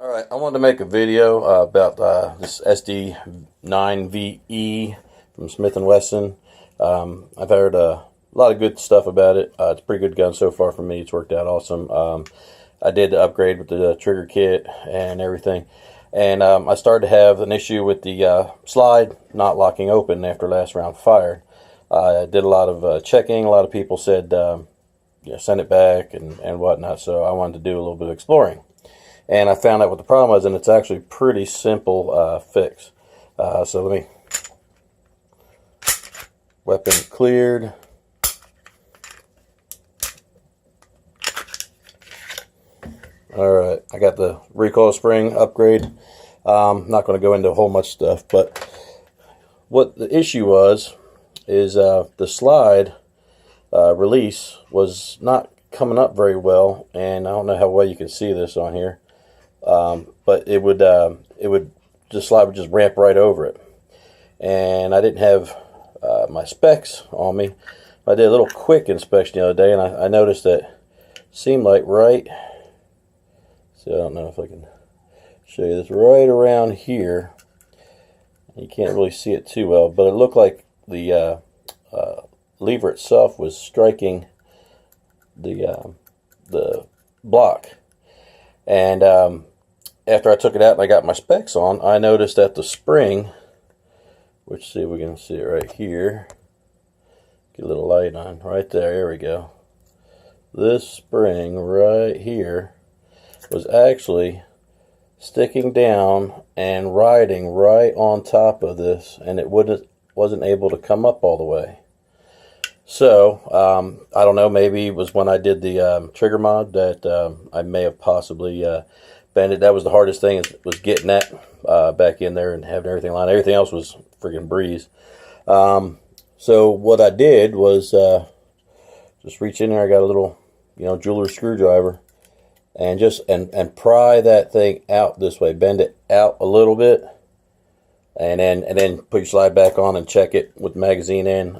Alright, I wanted to make a video about this sd9ve from Smith&Wesson. I've heard a lot of good stuff about it. It's a pretty good gun so far for me. It's worked out awesome. I did the upgrade with the trigger kit and everything. And I started to have an issue with the slide not locking open after last round fired. I did a lot of checking. A lot of people said send it back and whatnot. So I wanted to do a little bit of exploring. And I found out what the problem was, and it's actually a pretty simple fix. So let me, weapon cleared. Alright, I got the recoil spring upgrade. I'm not going to go into a whole much stuff, but what the issue was is the slide release was not coming up very well, and I don't know how well you can see this on here. But it would the slide would just ramp right over it, and I didn't have my specs on me. I did a little quick inspection the other day, and I noticed that it seemed like right. So I don't know if I can show you this right around here. You can't really see it too well, but it looked like the lever itself was striking the block, and after I took it out and I got my specs on, I noticed that the spring, which, see if we can see it right here, get a little light on, right there we go. This spring right here was actually sticking down and riding right on top of this, and it wasn't able to come up all the way. So I don't know, maybe it was when I did the trigger mod that I may have possibly bent it. That was the hardest thing, was getting that back in there and having everything lined. Everything else was friggin' breeze. So what I did was just reach in there. I got a little, jeweler's screwdriver, and just and pry that thing out this way. Bend it out a little bit, and then put your slide back on and check it with the magazine in.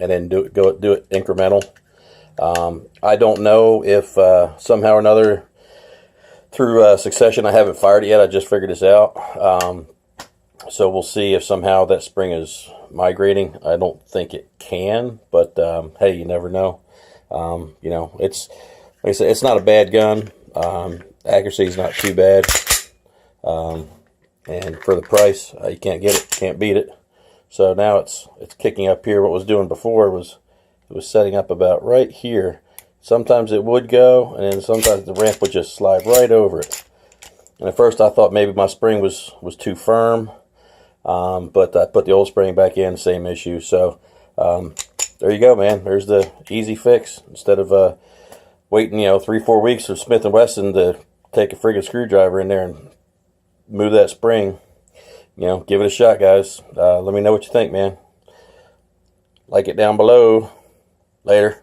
And then do it incremental. I don't know if somehow or another through succession, I haven't fired it yet. I just figured this out. So we'll see if somehow that spring is migrating. I don't think it can, but hey, you never know. It's, like I said, it's not a bad gun. Accuracy is not too bad. And for the price, you can't get it, can't beat it. So now it's kicking up here. What it was doing before was it was setting up about right here. Sometimes it would go, and then sometimes the ramp would just slide right over it. And at first I thought maybe my spring was too firm, but I put the old spring back in, same issue. So there you go, man. There's the easy fix. Instead of waiting 3-4 weeks for Smith&Wesson to take a friggin' screwdriver in there and move that spring, give it a shot, guys. Let me know what you think, man. Like it down below. Later.